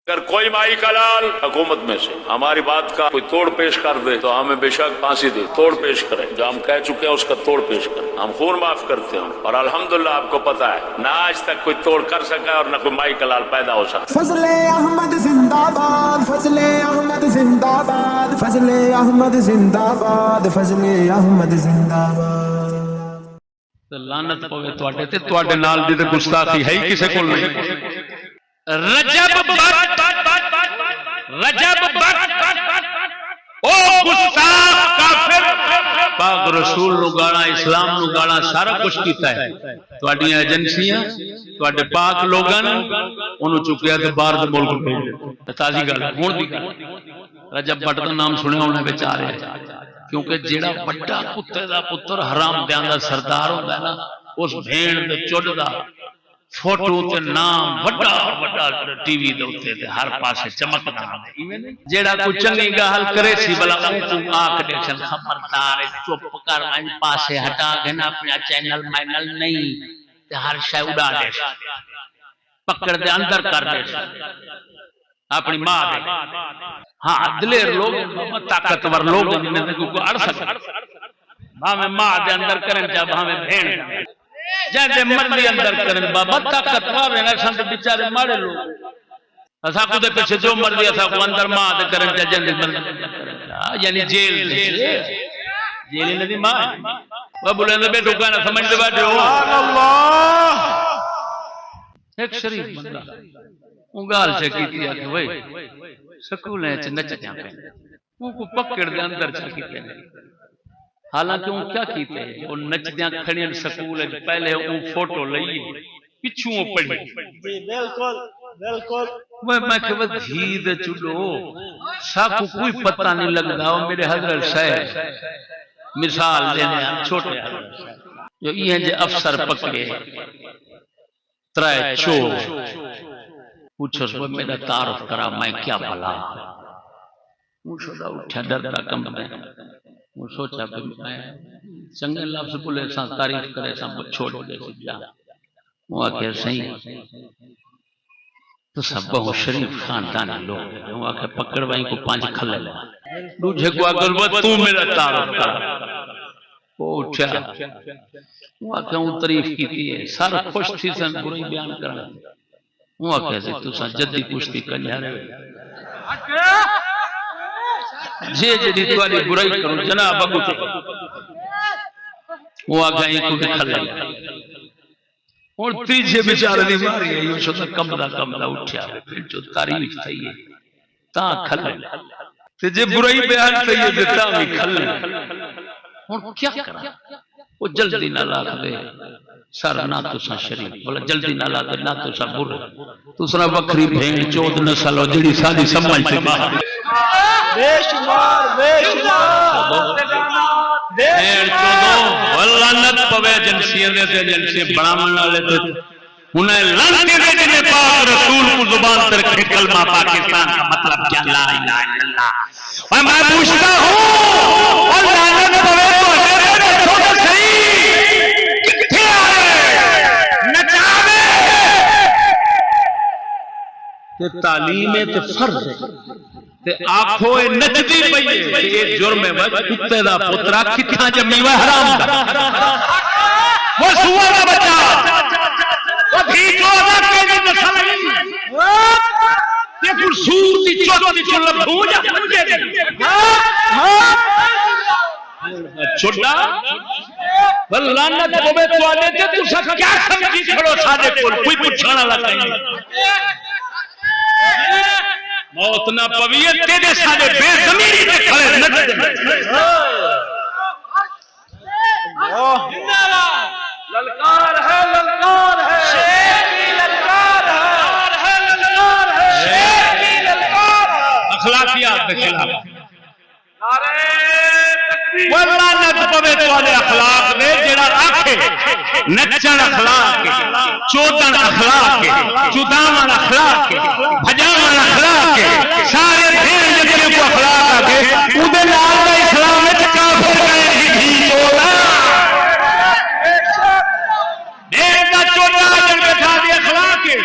اگر کوئی مائی کا لال حکومت میں سے ہماری بات کا کوئی توڑ پیش کر دے تو ہمیں بے شک پھانسی دے، توڑ پیش کرے، جو ہم کہہ چکے ہیں اس کا توڑ پیش کریں، ہم خون معاف کرتے ہیں، اور الحمدللہ آپ کو پتا ہے نہ آج تک کوئی توڑ کر سکا اور نہ کوئی مائی کا لال پیدا ہو سکا۔ فضل احمد زندہ باد، فضل احمد زندہ باد، فضل احمد زندہ باد، فضل احمد زندہ باد۔ لعنت پوے تواڈے تے، تواڈے نال دی تے گستاخی ہے ہی کسے کول نہیں۔ رجب او گستاخ کافر، پاک رسول نو گالا، اسلام نو گالا، سارا کچھ کیتا ہے۔ تواڈیاں ایجنسیاں تواڈے پاک لوگاں نے اونوں چکیا تے باہر دے ملک بھیج دتا۔ تازی گل ہن دی گل، رجب بٹ دا نام سنیا ہونا وچ آ رہا ہے، کیونکہ جیڑا بڑا کتے دا پتر حرام دیاں دا سردار ہوندا ہے نا، اس بھیڑ دے چڈ دا فوٹو تے نام بڑا بڑا ٹی وی دے اوتے تے ہر پاسے چمکدا ہے۔ جیڑا کوئی چنگی گل کرے سی بلا تو آکھ دے سن خبردار چپ کر، ان پاسے ہٹا کے نا اپنا چینل مائنل نہیں تے ہر شے اڑا دے، پکڑ دے اندر کر دے اپنی ماں دے۔ ہاں دلیر لوگ، طاقتور لوگ جنہیں کو اڑ سکتے، بھاویں ماں دے اندر کرن چا بھاویں بھیڑ جیسے مرضی اندر کرن، بابا طاقتور ہیں سن بیچارے ماڑے لوگ، اساں کو دے پیچھے جو مرضی اساں کو اندر ماں دے کرن چا جن مرضی یعنی جیل جیل ندی ماں وہ بولے دے بیٹو کہنا سمجھ دے بیٹھو۔ سبحان اللہ۔ ایک شریف بندہ گال سے کیتی ہے کہ وہی سکولیں چ نچ دیاں پہ وہ کو پکڑ دے اندر چل کیتے ہیں، حالانکہ وہ کیا کیتے ہیں، وہ نچ دیاں کھڑیاں سکول پہلے وہ فوٹو لئی پچھوں پڑھی بالکل بالکل میں کہ وہ دھی دے چلو سا کو کوئی پتہ نہیں لگدا۔ وہ میرے حضرت صاحب مثال دینے چھوٹے جو یہ جے افسر پکڑے ترائے چور پوچھو سو میرا تعارف کرا میں کیا بھلا، وہ شدہ اٹھا ڈرتا کم میں، وہ سوچا کہ میں چنگے لفظ بولے ساں تعریف کرے ساں چھوڑ دے سی جا، وہ آکھے صحیح تو سب بہت شریف خاندانی لوگ ہیں، وہ آکھے پکڑ وہیں کو 5 کھلے لے دوجھے کو آکھے تو میرا تعارف کرا، وہ اٹھا وہ آکھے وہ تعریف کی تھی سارا خوش تھی سن برائی بیان کرنا، وہ آکھے سے تو سا جدی پوچھتی کنیا رہے جی جی توالی برائی کرو جناب ابو تے، وہ آگا ہی کو بھی کھلے اور تیجے بیچارے دی ماری ہے، یہ شدہ کمدہ اٹھیا پھر جو تعریف تھی ہے تاں کھلے تیجے برائی بیان تھی ہے جتا بھی کھلے، اور کیا کرا وہ جلدی نہ لاکھ دے سر نہ تو سا شریف بولا جلدی نہ لاکھ دے نہ تو سا برے تو سنا وکری بھین چود نسل ہو جڑی سادی سمجھ سے باہر بے شمار بھین چودوں واللانت پوے جنسیاں دے تے جنسیاں بڑامن والے تے انہیں لانتی دے جنہیں پاک رسول کو زبان تر کے کلمہ پاکستان کا مطلب کیا لا الہ الا اللہ، اور میں پوچھتا ہوں واللانت پوے تو میرے چھوٹے صحیح کتھے آئے نچاوے تے تعلیم تے فرض ہے تے آنکھوں نچدی پئی ہے تے یہ جرم ہے کتے دا پترا کتھاں جمی ہوئے حرام دا، وہ سوار دا بچہ وہ بھی جو دا کہنی نسل تے پھر سور دی چوتی چلب بھوجا پھوجے دے چھوڑا واللانت ہوئے تو آنے تے تو سا کیا سمجھی کھڑو سادے کوئی پوچھانا لگا ہی موت نہ پویت تیرے سارے بے زمیری دے کھڑے نچ دے للکار ہے للکار ہے شیر کی للکار ہے للکار ہے شیر کی للکار ہے اخلاقیات دے خلاف واللانت پوے تو آنے اخلاق دے جڑا آکھے نچن اخلاق کے چودن اخلاق کے چودامن اخلاق کے بھجامن اخلاق کے سارے دین جتنے کو اخلاق آگے اودے لال دا اسلام میں کافر گئے ہی چودا دین دا چودا جن بیٹھا دی اخلاق کے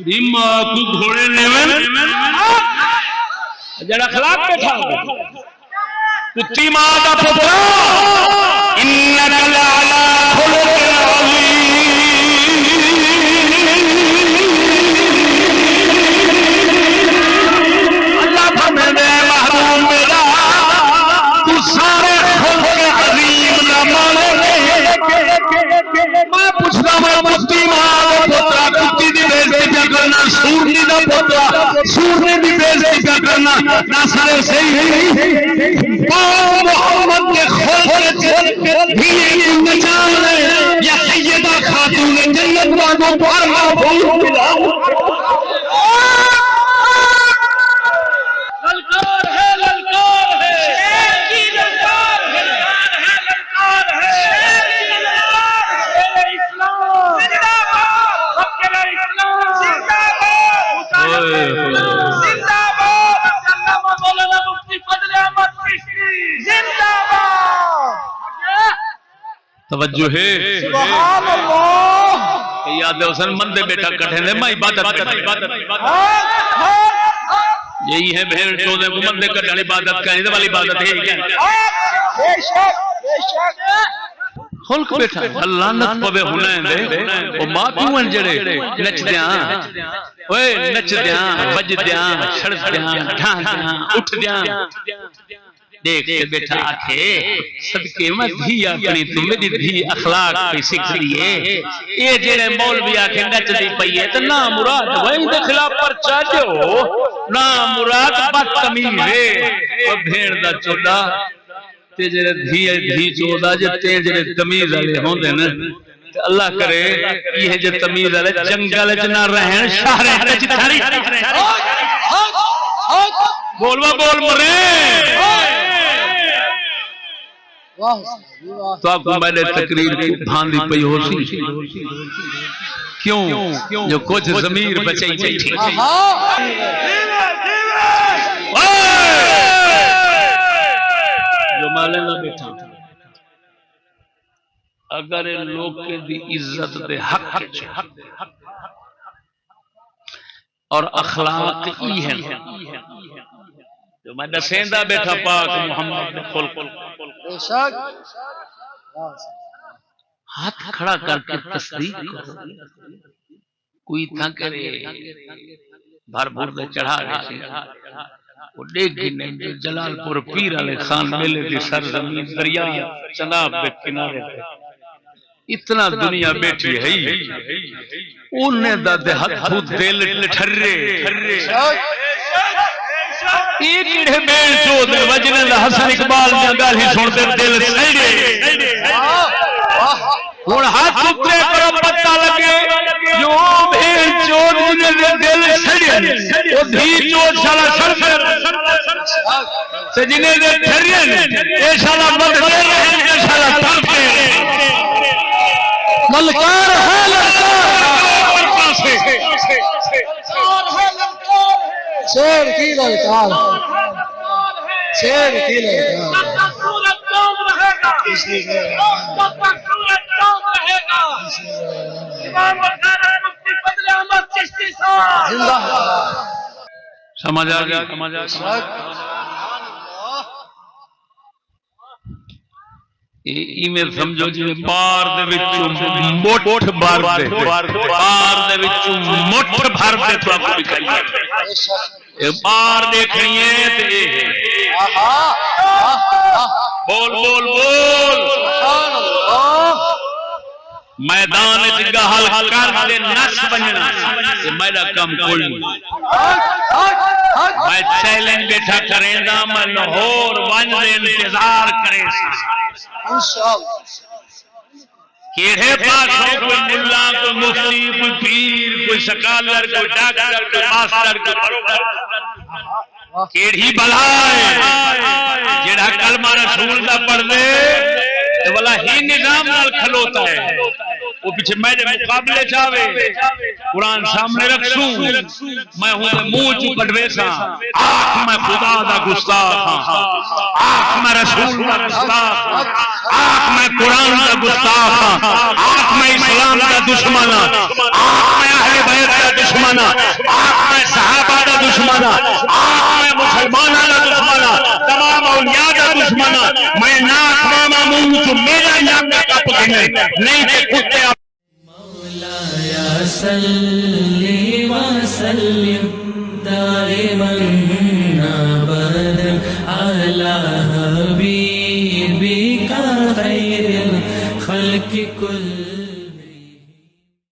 دیمہ کو گھوڑے لیون جڑا اخلاق بیٹھا کتی ماں دا پترا انک لعلی خلق عظیم اللہ فرماندے محبوب میرا تو سارے خلق عظیم دا مالک میں پوچھدا میں کتی ماں دا پترا کتی دی بےزتی پیا کرنا سورنی دا پترا سورنی دی بےزتی پیا کرنا نہ سارے صحیح محمد کے خلق بھی نشان ہے یا سیدہ خاتون جنت والوں پر محفوظ ملا للکار ہے للکار ہے شیر کی للکار ہے للکار ہے اسلام زندہ باد فکر اسلام زندہ باد زندہ باد علامہ مولانا مفتی فضل احمد چشتی زندہ باد توجہ ہے سبحان اللہ یاد ہے حسن مندے بیٹا کٹھے دے میں عبادت یہی ہے بہن چودے کو مندے کٹھے عبادت کرنے والی عبادت ہے بے شک خلق بیٹھا اللہ نت پوے ہنائیں دے وہ ماں پیوان جڑے نچ دیاں اوے نچ دیاں بج دیاں چھڑ دیاں ڈھان دیاں اٹھ دیاں دیکھ کے بیٹھا آکھے صدقے میں دھی اپنی تو میری دھی اخلاق پہ سکھ لیے یہ جڑے مولوی آکھے نچ دی پئیے تو نا مراد وہیں دے خلاف پر چاہتے ہو نا مراد بدتمیز ہے وہ بھیڑ دا چودا تے جڑے دھی چودا جتے جڑے تمیز والے ہوندے نا اللہ کرے یہ جو تمیز والے جنگل وچ نہ رہن شہرے وچ تھری بولوا بول مرے تو آپ کو میں نے تقریر کی بھاندی پئی ہو سی کیوں جو کچھ ضمیر بچائی بیٹھی جو مالینا بیٹھا اگر لوگ کے دی عزت دے حق اور اخلاق ہی ہیں جو میں دسیندہ بیٹھا پاک محمد خلق ہاتھ کھڑا کر کے تصدیق کرو کوئی تھا کرے بھر بھر دے چڑھا رہے وہ دیکھ گی نہیں جو جلال پور پیر علی خان میلے دی سرزمین دریا چناب دے کنارے پہ اتنا دنیا بیٹھی ہے انہیں دا دے ہتھو دل ٹھرے ایک ایڑے بیل چود وجنے دا حسن اقبال میں گالی سنتے دل سیڑے اور ہاتھ اترے پر پتہ لگے جو بیل چود جنے دل سیڑے وہ دھی چود شالا سرفر سے جنے دے ٹھرین اے شالا مدھر رہن اے شالا ترفر ملکار ہے للکار شیر کی للکار شیر کی للکار سورت کون رہے گا سورت کون رہے گا امام مولانا مفتی فضل احمد چشتی صاحب زندہ سمجھ آ گیا ایمیل سمجھو جی بار دے وچوں موٹھ بار دے بار دے وچوں موٹھ بھر دے تو آپ کو دکھائیے بار دیکھنی ہے تے بول بول بول میدان وچ گہل کر دے نس بننا یہ میرا کام کوئی نہیں میں چیلنج بیٹھا کریں دا میں لاہور ون دے انتظار کرے کیڑے پاسوں کوئی ملا کوئی مفتی کوئی پیر کوئی سکالر کوئی ڈاکٹر کوئی ماسٹر کوئی پروفیسر کیڑی بلائے جڑا کلمہ رسول دا پڑھ دے والا ہی نظام نال کھلوتا ہے وہ پیچھے میرے مقابلے چاہے قرآن سامنے رکھوں میں ہوں دے منہ چو کٹوے سا آنکھ میں خدا دا گستاخ آنکھ میں رسول دا گستاخ آنکھ میں قرآن دا گستاخ آنکھ میں اسلام دا دشمن آنکھ میں اہل بیت دا دشمن آنکھ میں صحابہ دا دشمن آنکھ میں مسلمانہ تو میرا علاقہ کپ گئے نہیں تے کتے مولایا صلی وسلم دائما ابدا على حبيبك خير الخلق كل